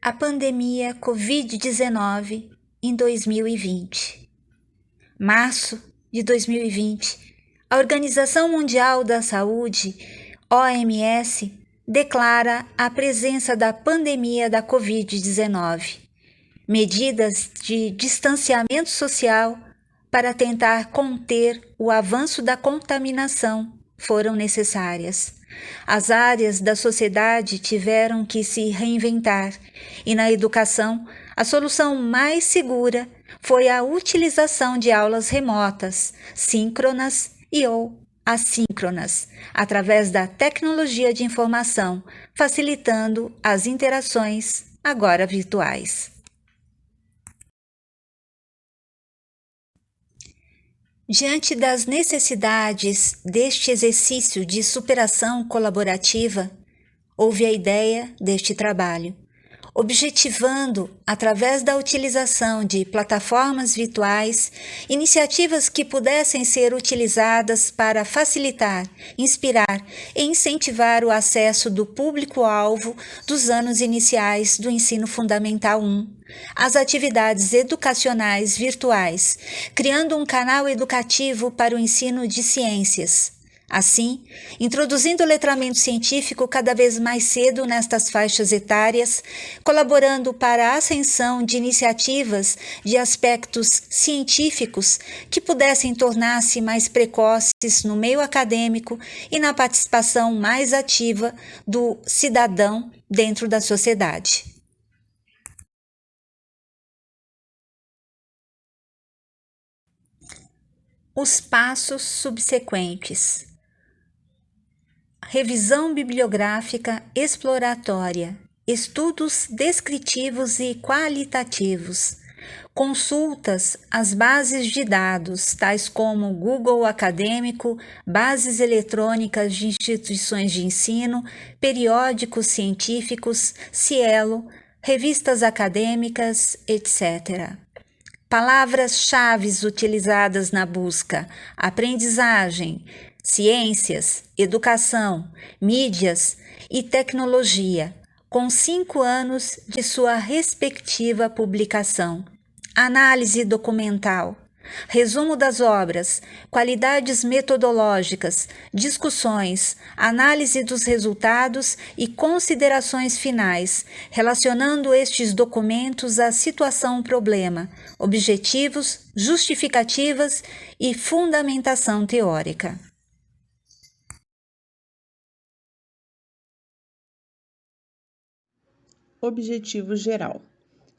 a pandemia Covid-19 em 2020. Março de 2020, a Organização Mundial da Saúde, OMS, declara a presença da pandemia da Covid-19. Medidas de distanciamento social para tentar conter o avanço da contaminação foram necessárias. As áreas da sociedade tiveram que se reinventar e na educação, a solução mais segura foi a utilização de aulas remotas, síncronas e ou assíncronas, através da tecnologia de informação, facilitando as interações agora virtuais. Diante das necessidades deste exercício de superação colaborativa, houve a ideia deste trabalho, objetivando, através da utilização de plataformas virtuais, iniciativas que pudessem ser utilizadas para facilitar, inspirar e incentivar o acesso do público-alvo dos anos iniciais do Ensino Fundamental 1 às atividades educacionais virtuais, criando um canal educativo para o ensino de ciências. Assim, introduzindo o letramento científico cada vez mais cedo nestas faixas etárias, colaborando para a ascensão de iniciativas de aspectos científicos que pudessem tornar-se mais precoces no meio acadêmico e na participação mais ativa do cidadão dentro da sociedade. Os passos subsequentes. Revisão bibliográfica exploratória, estudos descritivos e qualitativos, consultas às bases de dados, tais como Google Acadêmico, bases eletrônicas de instituições de ensino, periódicos científicos, Cielo, revistas acadêmicas, etc. Palavras-chave utilizadas na busca: aprendizagem, ciências, educação, mídias e tecnologia, com 5 anos de sua respectiva publicação. Análise documental, resumo das obras, qualidades metodológicas, discussões, análise dos resultados e considerações finais, relacionando estes documentos à situação-problema, objetivos, justificativas e fundamentação teórica. Objetivo geral: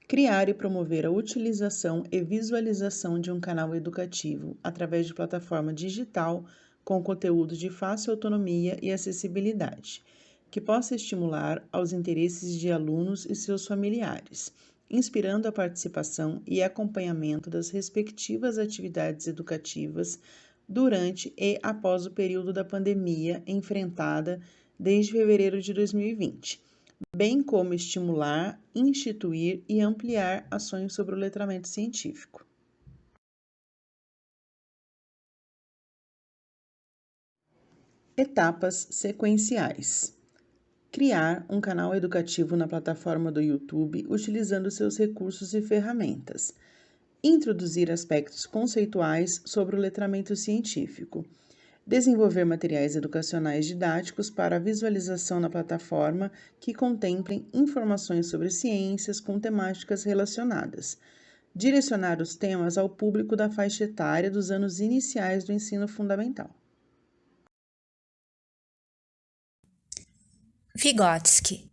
criar e promover a utilização e visualização de um canal educativo através de plataforma digital com conteúdo de fácil autonomia e acessibilidade, que possa estimular aos interesses de alunos e seus familiares, inspirando a participação e acompanhamento das respectivas atividades educativas durante e após o período da pandemia enfrentada desde fevereiro de 2020. Bem como estimular, instituir e ampliar ações sobre o letramento científico. Etapas sequenciais. Criar um canal educativo na plataforma do YouTube utilizando seus recursos e ferramentas. Introduzir aspectos conceituais sobre o letramento científico. Desenvolver materiais educacionais didáticos para a visualização na plataforma que contemplem informações sobre ciências com temáticas relacionadas. Direcionar os temas ao público da faixa etária dos anos iniciais do ensino fundamental. Vygotsky.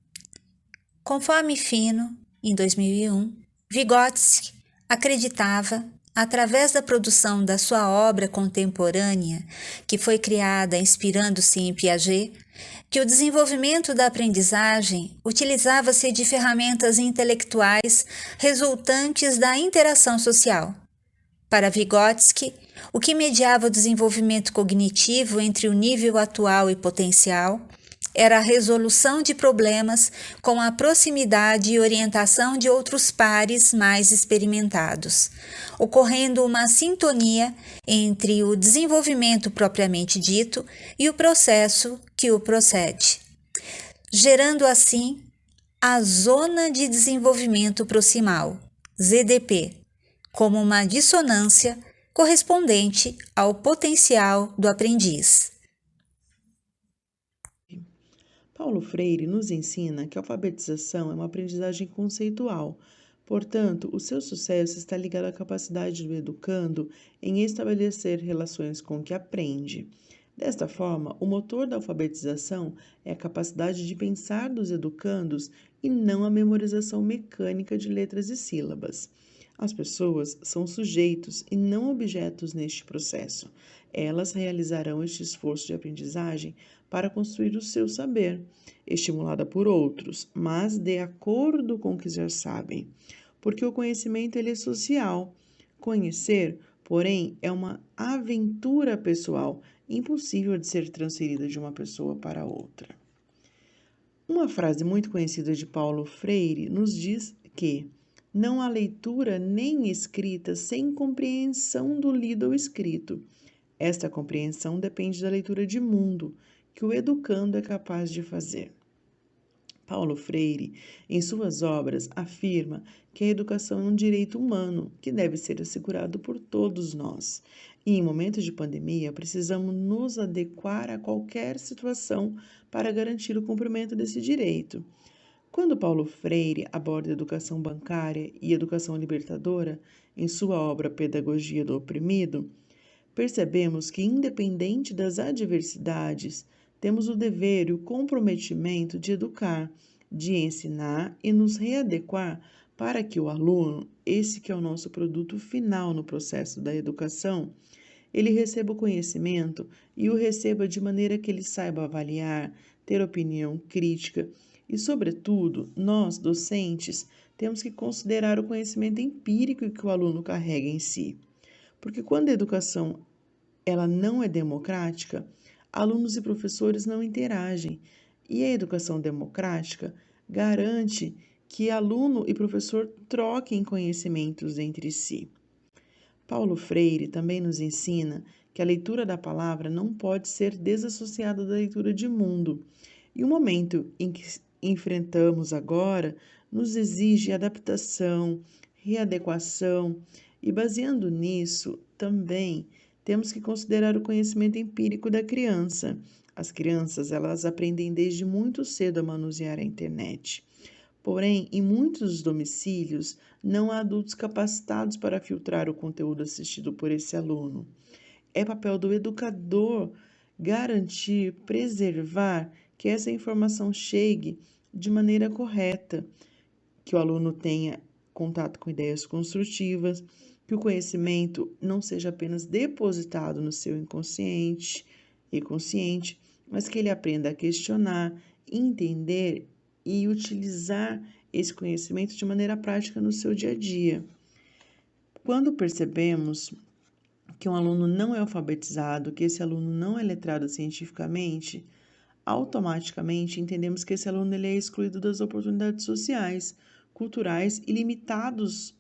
Conforme Fino, em 2001, Vygotsky acreditava, através da produção da sua obra contemporânea, que foi criada inspirando-se em Piaget, que o desenvolvimento da aprendizagem utilizava-se de ferramentas intelectuais resultantes da interação social. Para Vygotsky, o que mediava o desenvolvimento cognitivo entre o nível atual e potencial era a resolução de problemas com a proximidade e orientação de outros pares mais experimentados, ocorrendo uma sintonia entre o desenvolvimento propriamente dito e o processo que o procede, gerando assim a Zona de Desenvolvimento Proximal, ZDP, como uma dissonância correspondente ao potencial do aprendiz. Paulo Freire nos ensina que a alfabetização é uma aprendizagem conceitual. Portanto, o seu sucesso está ligado à capacidade do educando em estabelecer relações com o que aprende. Desta forma, o motor da alfabetização é a capacidade de pensar dos educandos e não a memorização mecânica de letras e sílabas. As pessoas são sujeitos e não objetos neste processo. Elas realizarão este esforço de aprendizagem para construir o seu saber, estimulada por outros, mas de acordo com o que já sabem. Porque o conhecimento ele é social. Conhecer, porém, é uma aventura pessoal, impossível de ser transferida de uma pessoa para outra. Uma frase muito conhecida de Paulo Freire nos diz que não há leitura nem escrita sem compreensão do lido ou escrito. Esta compreensão depende da leitura de mundo que o educando é capaz de fazer. Paulo Freire, em suas obras, afirma que a educação é um direito humano que deve ser assegurado por todos nós. E em momentos de pandemia, precisamos nos adequar a qualquer situação para garantir o cumprimento desse direito. Quando Paulo Freire aborda a educação bancária e educação libertadora, em sua obra Pedagogia do Oprimido, percebemos que, independente das adversidades, temos o dever e o comprometimento de educar, de ensinar e nos readequar para que o aluno, esse que é o nosso produto final no processo da educação, ele receba o conhecimento e o receba de maneira que ele saiba avaliar, ter opinião crítica e, sobretudo, nós, docentes, temos que considerar o conhecimento empírico que o aluno carrega em si. Porque quando a educação ela não é democrática, alunos e professores não interagem. E a educação democrática garante que aluno e professor troquem conhecimentos entre si. Paulo Freire também nos ensina que a leitura da palavra não pode ser desassociada da leitura de mundo. E o momento em que enfrentamos agora nos exige adaptação, readequação e, baseando nisso, também temos que considerar o conhecimento empírico da criança. As crianças, elas aprendem desde muito cedo a manusear a internet. Porém, em muitos domicílios, não há adultos capacitados para filtrar o conteúdo assistido por esse aluno. É papel do educador garantir, preservar que essa informação chegue de maneira correta, que o aluno tenha contato com ideias construtivas, que o conhecimento não seja apenas depositado no seu inconsciente e consciente, mas que ele aprenda a questionar, entender e utilizar esse conhecimento de maneira prática no seu dia a dia. Quando percebemos que um aluno não é alfabetizado, que esse aluno não é letrado cientificamente, automaticamente entendemos que esse aluno ele é excluído das oportunidades sociais, culturais e limitados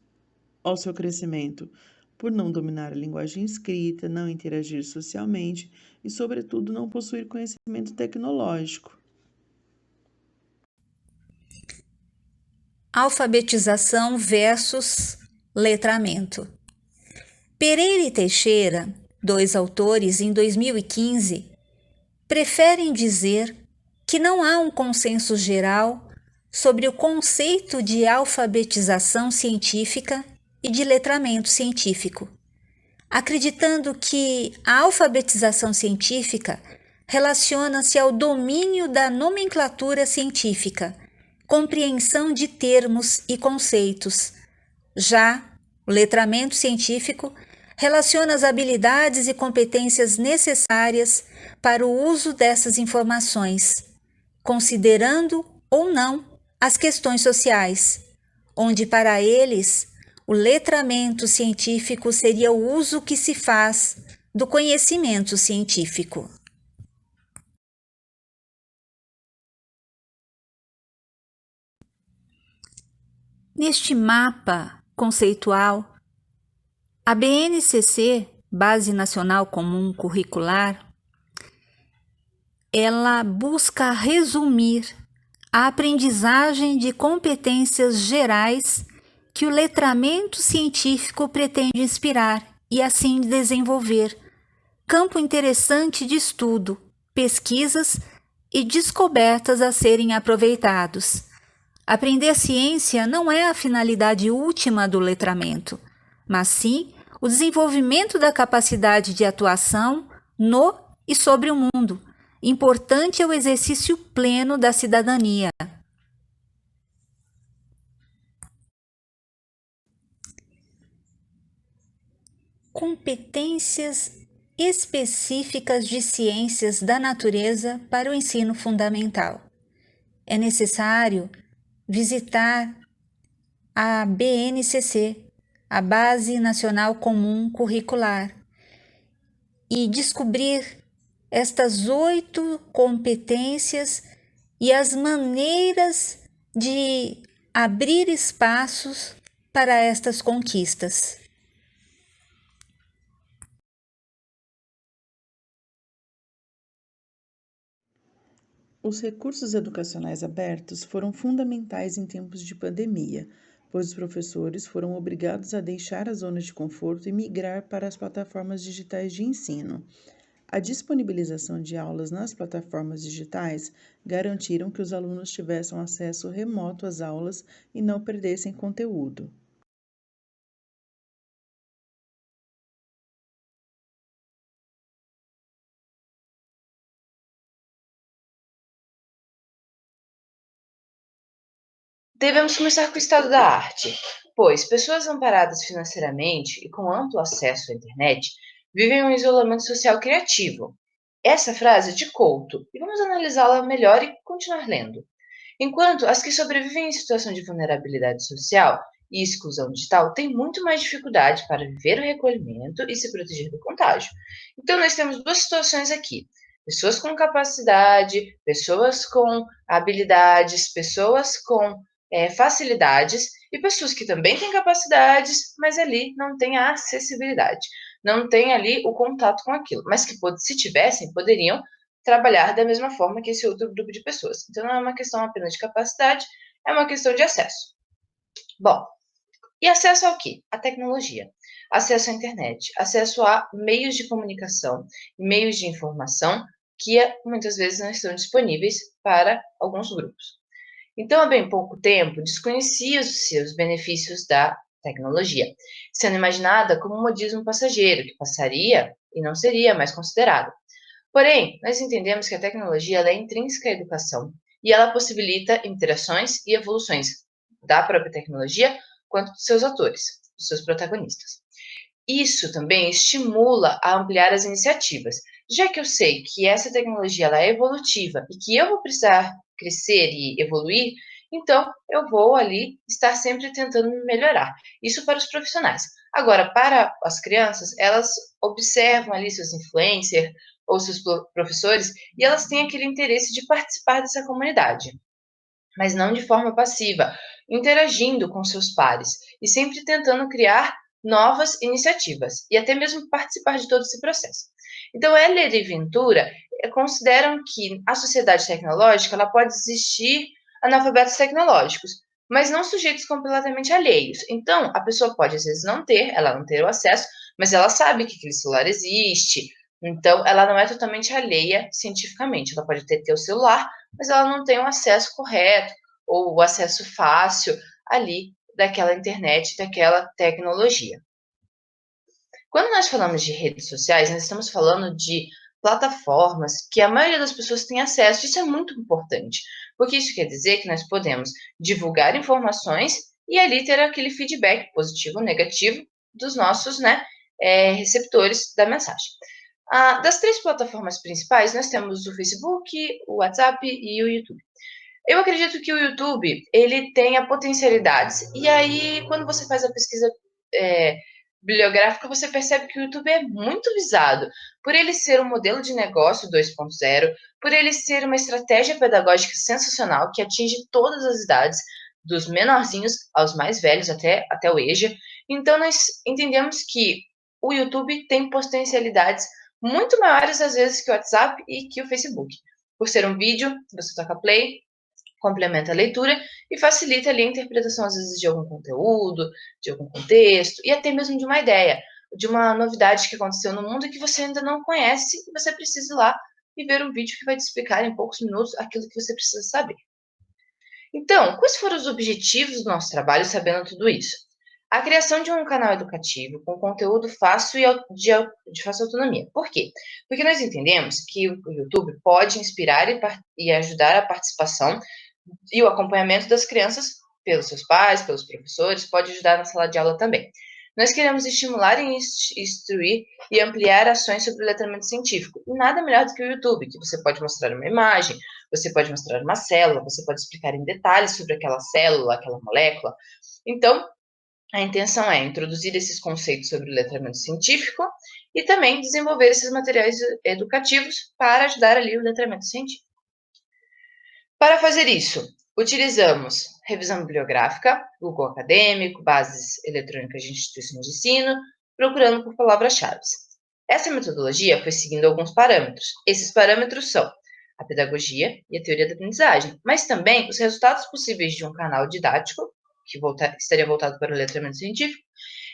ao seu crescimento, por não dominar a linguagem escrita, não interagir socialmente e, sobretudo, não possuir conhecimento tecnológico. Alfabetização versus letramento. Pereira e Teixeira, dois autores em 2015, preferem dizer que não há um consenso geral sobre o conceito de alfabetização científica e de letramento científico, acreditando que a alfabetização científica relaciona-se ao domínio da nomenclatura científica, compreensão de termos e conceitos. Já o letramento científico relaciona as habilidades e competências necessárias para o uso dessas informações, considerando ou não as questões sociais, onde para eles o letramento científico seria o uso que se faz do conhecimento científico. Neste mapa conceitual, a BNCC, Base Nacional Comum Curricular, ela busca resumir a aprendizagem de competências gerais que o letramento científico pretende inspirar e assim desenvolver. Campo interessante de estudo, pesquisas e descobertas a serem aproveitados. Aprender ciência não é a finalidade última do letramento, mas sim o desenvolvimento da capacidade de atuação no e sobre o mundo. Importante é o exercício pleno da cidadania. Competências específicas de ciências da natureza para o ensino fundamental. É necessário visitar a BNCC, a Base Nacional Comum Curricular, e descobrir estas 8 competências e as maneiras de abrir espaços para estas conquistas. Os recursos educacionais abertos foram fundamentais em tempos de pandemia, pois os professores foram obrigados a deixar a zona de conforto e migrar para as plataformas digitais de ensino. A disponibilização de aulas nas plataformas digitais garantiram que os alunos tivessem acesso remoto às aulas e não perdessem conteúdo. Devemos começar com o estado da arte, pois pessoas amparadas financeiramente e com amplo acesso à internet vivem um isolamento social criativo. Essa frase é de Couto, e vamos analisá-la melhor e continuar lendo. Enquanto as que sobrevivem em situação de vulnerabilidade social e exclusão digital têm muito mais dificuldade para viver o recolhimento e se proteger do contágio. Então, nós temos duas situações aqui: pessoas com capacidade, pessoas com habilidades, pessoas com facilidades e pessoas que também têm capacidades, mas ali não têm a acessibilidade, não têm ali o contato com aquilo, mas que se tivessem, poderiam trabalhar da mesma forma que esse outro grupo de pessoas. Então, não é uma questão apenas de capacidade, é uma questão de acesso. Bom, e acesso ao quê? À tecnologia, acesso à internet, acesso a meios de comunicação, meios de informação que muitas vezes não estão disponíveis para alguns grupos. Então, há bem pouco tempo, desconhecia-se os benefícios da tecnologia, sendo imaginada como um modismo passageiro, que passaria e não seria mais considerado. Porém, nós entendemos que a tecnologia ela é intrínseca à educação e ela possibilita interações e evoluções da própria tecnologia quanto dos seus atores, dos seus protagonistas. Isso também estimula a ampliar as iniciativas, já que eu sei que essa tecnologia ela é evolutiva e que eu vou precisar crescer e evoluir, então eu vou ali estar sempre tentando melhorar. Isso para os profissionais. Agora, para as crianças, elas observam ali seus influencers ou seus professores e elas têm aquele interesse de participar dessa comunidade, mas não de forma passiva, interagindo com seus pares e sempre tentando criar novas iniciativas e até mesmo participar de todo esse processo. Então, Heller e Ventura consideram que a sociedade tecnológica ela pode existir analfabetos tecnológicos, mas não sujeitos completamente alheios. Então, a pessoa pode, às vezes, ela não ter o acesso, mas ela sabe que aquele celular existe, então ela não é totalmente alheia cientificamente. Ela pode ter o celular, mas ela não tem o acesso correto ou o acesso fácil ali daquela internet, daquela tecnologia. Quando nós falamos de redes sociais, nós estamos falando de plataformas que a maioria das pessoas tem acesso. Isso é muito importante, porque isso quer dizer que nós podemos divulgar informações e ali ter aquele feedback positivo ou negativo dos nossos receptores da mensagem. Das 3 plataformas principais, nós temos o Facebook, o WhatsApp e o YouTube. Eu acredito que o YouTube, ele tenha potencialidades. E aí, quando você faz a pesquisa bibliográfica, você percebe que o YouTube é muito visado por ele ser um modelo de negócio 2.0, por ele ser uma estratégia pedagógica sensacional que atinge todas as idades, dos menorzinhos aos mais velhos, até o EJA. Então, nós entendemos que o YouTube tem potencialidades muito maiores, às vezes, que o WhatsApp e que o Facebook. Por ser um vídeo, você toca play, complementa a leitura e facilita ali a interpretação, às vezes, de algum conteúdo, de algum contexto, e até mesmo de uma ideia, de uma novidade que aconteceu no mundo e que você ainda não conhece, e você precisa ir lá e ver um vídeo que vai te explicar em poucos minutos aquilo que você precisa saber. Então, quais foram os objetivos do nosso trabalho sabendo tudo isso? A criação de um canal educativo com conteúdo fácil e de fácil autonomia. Por quê? Porque nós entendemos que o YouTube pode inspirar e ajudar a participação e o acompanhamento das crianças pelos seus pais, pelos professores, pode ajudar na sala de aula também. Nós queremos estimular e instruir e ampliar ações sobre o letramento científico. E nada melhor do que o YouTube, que você pode mostrar uma imagem, você pode mostrar uma célula, você pode explicar em detalhes sobre aquela célula, aquela molécula. Então, a intenção é introduzir esses conceitos sobre o letramento científico e também desenvolver esses materiais educativos para ajudar ali o letramento científico. Para fazer isso, utilizamos revisão bibliográfica, Google Acadêmico, bases eletrônicas de instituições de ensino, procurando por palavras-chave. Essa metodologia foi seguindo alguns parâmetros. Esses parâmetros são a pedagogia e a teoria da aprendizagem, mas também os resultados possíveis de um canal didático, que estaria voltado para o letramento científico,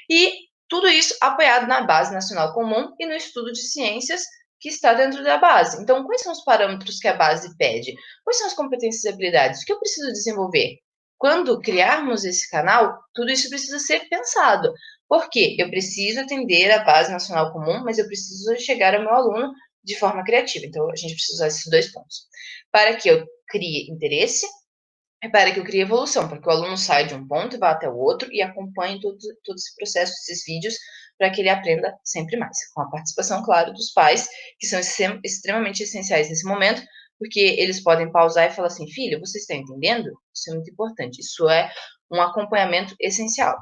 e tudo isso apoiado na Base Nacional Comum e no estudo de ciências que está dentro da base. Então, quais são os parâmetros que a base pede? Quais são as competências e habilidades? O que eu preciso desenvolver? Quando criarmos esse canal, tudo isso precisa ser pensado. Por quê? Eu preciso atender a Base Nacional Comum, mas eu preciso chegar ao meu aluno de forma criativa. Então, a gente precisa usar esses dois pontos. Para que eu crie interesse, é para que eu crie evolução, para que o aluno saia de um ponto e vá até o outro e acompanhe todo esse processo, esses vídeos, para que ele aprenda sempre mais. Com a participação, claro, dos pais, que são extremamente essenciais nesse momento, porque eles podem pausar e falar assim, filho, você está entendendo? Isso é muito importante. Isso é um acompanhamento essencial.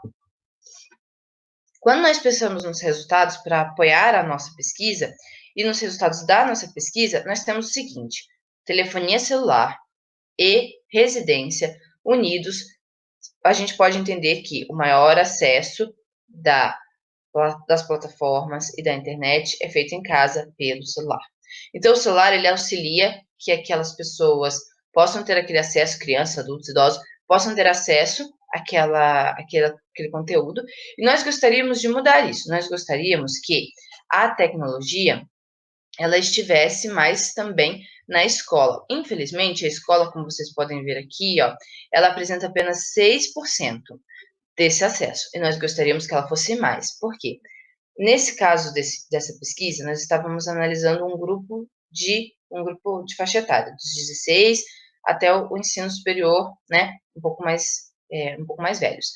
Quando nós pensamos nos resultados para apoiar a nossa pesquisa, e nos resultados da nossa pesquisa, nós temos o seguinte, telefonia celular, e residência unidos, a gente pode entender que o maior acesso das plataformas e da internet é feito em casa pelo celular. Então, o celular ele auxilia que aquelas pessoas possam ter aquele acesso, crianças, adultos, idosos, possam ter acesso àquele conteúdo. E nós gostaríamos de mudar isso. Nós gostaríamos que a tecnologia ela estivesse mais também na escola. Infelizmente, a escola, como vocês podem ver aqui, ó, ela apresenta apenas 6% desse acesso, e nós gostaríamos que ela fosse mais. Por quê? Nesse caso dessa pesquisa, nós estávamos analisando um grupo de faixa etária, dos 16 até o ensino superior, né, um pouco mais velhos.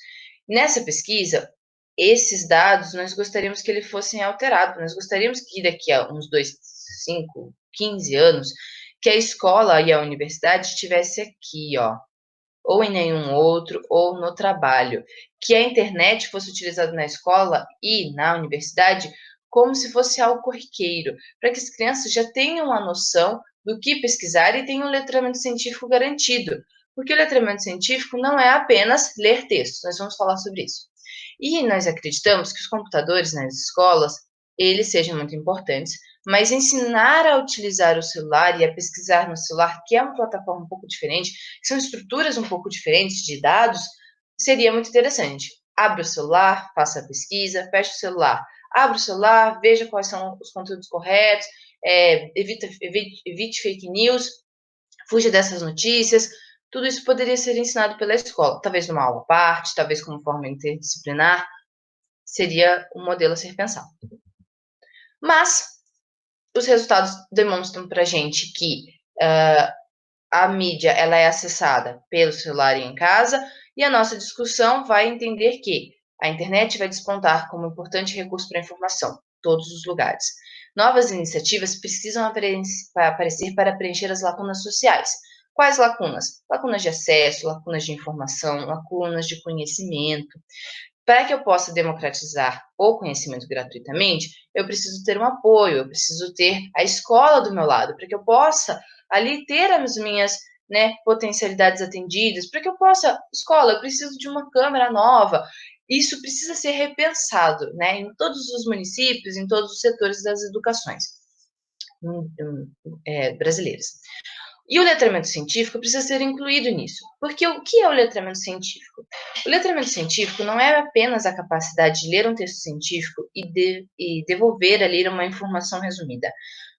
Nessa pesquisa, esses dados, nós gostaríamos que eles fossem alterados, nós gostaríamos que daqui a uns 2, 5, 15 anos, que a escola e a universidade estivesse aqui, ó, ou em nenhum outro, ou no trabalho. Que a internet fosse utilizada na escola e na universidade como se fosse algo corriqueiro, para que as crianças já tenham a noção do que pesquisar e tenham um letramento científico garantido. Porque o letramento científico não é apenas ler textos, nós vamos falar sobre isso. E nós acreditamos que os computadores nas escolas, eles sejam muito importantes, mas ensinar a utilizar o celular e a pesquisar no celular, que é uma plataforma um pouco diferente, que são estruturas um pouco diferentes de dados, seria muito interessante. Abre o celular, faça a pesquisa, feche o celular. Abre o celular, veja quais são os conteúdos corretos, evite fake news, fuja dessas notícias. Tudo isso poderia ser ensinado pela escola, talvez numa aula à parte, talvez como forma interdisciplinar, seria um modelo a ser pensado. Mas os resultados demonstram para a gente que a mídia ela é acessada pelo celular e em casa, e a nossa discussão vai entender que a internet vai despontar como importante recurso para a informação, em todos os lugares. Novas iniciativas precisam aparecer para preencher as lacunas sociais. Quais lacunas? Lacunas de acesso, lacunas de informação, lacunas de conhecimento. Para que eu possa democratizar o conhecimento gratuitamente, eu preciso ter um apoio, eu preciso ter a escola do meu lado, para que eu possa ali ter as minhas potencialidades atendidas, para que eu possa, escola, eu preciso de uma câmera nova. Isso precisa ser repensado, em todos os municípios, em todos os setores das educações brasileiras. E o letramento científico precisa ser incluído nisso. Porque o que é o letramento científico? O letramento científico não é apenas a capacidade de ler um texto científico e devolver ali uma informação resumida.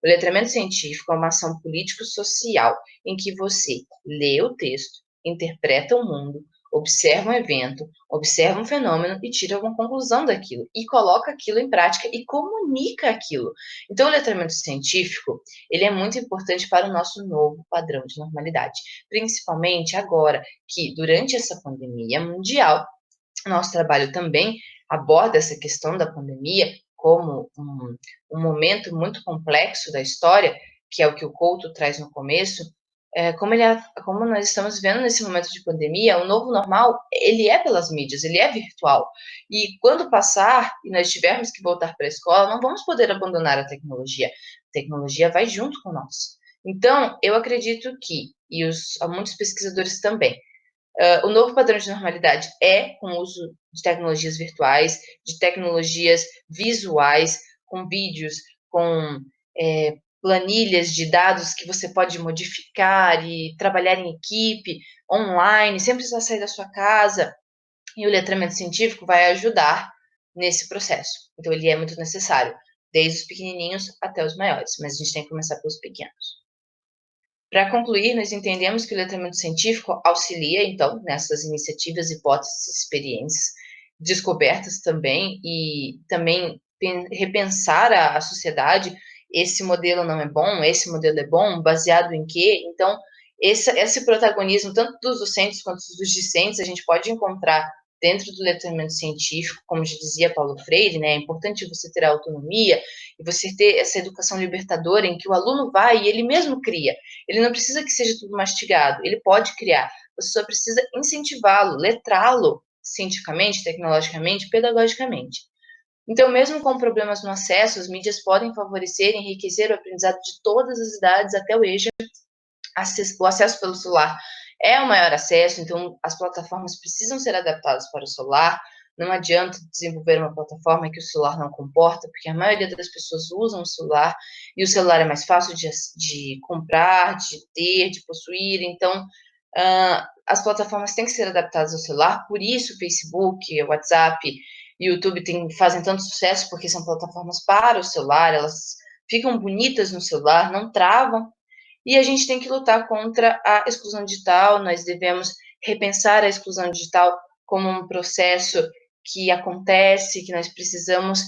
O letramento científico é uma ação político-social em que você lê o texto, interpreta o mundo, observa um evento, observa um fenômeno e tira uma conclusão daquilo, e coloca aquilo em prática e comunica aquilo. Então, o letramento científico, ele é muito importante para o nosso novo padrão de normalidade, principalmente agora que, durante essa pandemia mundial, nosso trabalho também aborda essa questão da pandemia como um momento muito complexo da história, que é o que o Couto traz no começo. Como nós estamos vendo nesse momento de pandemia, o novo normal, ele é pelas mídias, ele é virtual. E quando passar e nós tivermos que voltar para a escola, não vamos poder abandonar a tecnologia. A tecnologia vai junto com nós. Então, eu acredito que, há muitos pesquisadores também, o novo padrão de normalidade é com o uso de tecnologias virtuais, de tecnologias visuais, com vídeos, com planilhas de dados que você pode modificar e trabalhar em equipe, online, sem precisar sair da sua casa. E o letramento científico vai ajudar nesse processo. Então, ele é muito necessário, desde os pequenininhos até os maiores, mas a gente tem que começar pelos pequenos. Para concluir, nós entendemos que o letramento científico auxilia, então, nessas iniciativas, hipóteses, experiências, descobertas também, e também repensar a sociedade. Esse modelo não é bom, esse modelo é bom, baseado em quê? Então, esse protagonismo, tanto dos docentes quanto dos discentes, a gente pode encontrar dentro do letramento científico, como já dizia Paulo Freire, né? É importante você ter a autonomia e você ter essa educação libertadora em que o aluno vai e ele mesmo cria. Ele não precisa que seja tudo mastigado, ele pode criar. Você só precisa incentivá-lo, letrá-lo cientificamente, tecnologicamente, pedagogicamente. Então, mesmo com problemas no acesso, as mídias podem favorecer e enriquecer o aprendizado de todas as idades até o EJA. O acesso pelo celular é o maior acesso, então as plataformas precisam ser adaptadas para o celular. Não adianta desenvolver uma plataforma que o celular não comporta, porque a maioria das pessoas usam o celular, e o celular é mais fácil de comprar, de ter, de possuir. Então, as plataformas têm que ser adaptadas ao celular, por isso o Facebook, o WhatsApp e o YouTube fazem tanto sucesso, porque são plataformas para o celular, elas ficam bonitas no celular, não travam. E a gente tem que lutar contra a exclusão digital, nós devemos repensar a exclusão digital como um processo que acontece, que nós precisamos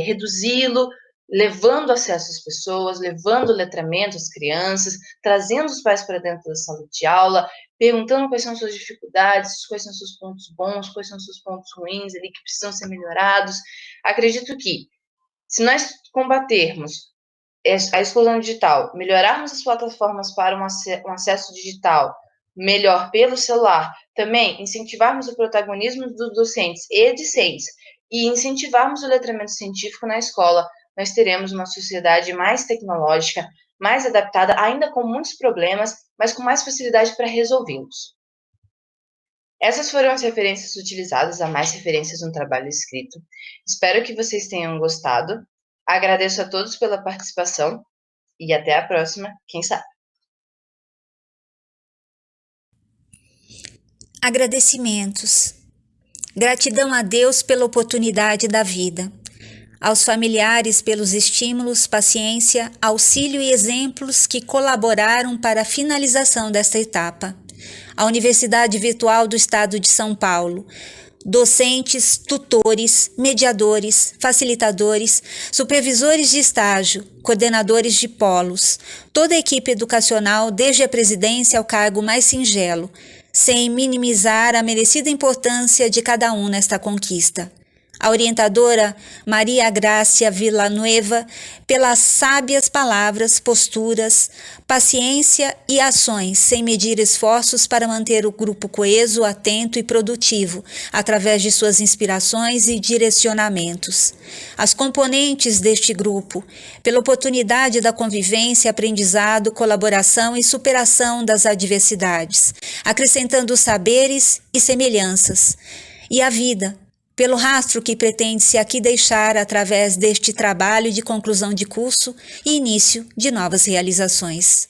reduzi-lo, levando acesso às pessoas, levando letramento às crianças, trazendo os pais para dentro da sala de aula, perguntando quais são as suas dificuldades, quais são os seus pontos bons, quais são os seus pontos ruins ali que precisam ser melhorados. Acredito que, se nós combatermos a exclusão digital, melhorarmos as plataformas para um acesso digital melhor pelo celular, também incentivarmos o protagonismo dos docentes e discentes e incentivarmos o letramento científico na escola, nós teremos uma sociedade mais tecnológica, mais adaptada, ainda com muitos problemas, mas com mais facilidade para resolvê-los. Essas foram as referências utilizadas, há mais referências no trabalho escrito. Espero que vocês tenham gostado. Agradeço a todos pela participação e até a próxima, quem sabe. Agradecimentos. Gratidão a Deus pela oportunidade da vida. Aos familiares pelos estímulos, paciência, auxílio e exemplos que colaboraram para a finalização desta etapa. A Universidade Virtual do Estado de São Paulo. Docentes, tutores, mediadores, facilitadores, supervisores de estágio, coordenadores de polos, toda a equipe educacional, desde a presidência ao cargo mais singelo, sem minimizar a merecida importância de cada um nesta conquista. A orientadora Maria Grácia Villanueva, pelas sábias palavras, posturas, paciência e ações, sem medir esforços para manter o grupo coeso, atento e produtivo, através de suas inspirações e direcionamentos. As componentes deste grupo, pela oportunidade da convivência, aprendizado, colaboração e superação das adversidades, acrescentando saberes e semelhanças. E a vida, pelo rastro que pretende-se aqui deixar através deste trabalho de conclusão de curso e início de novas realizações.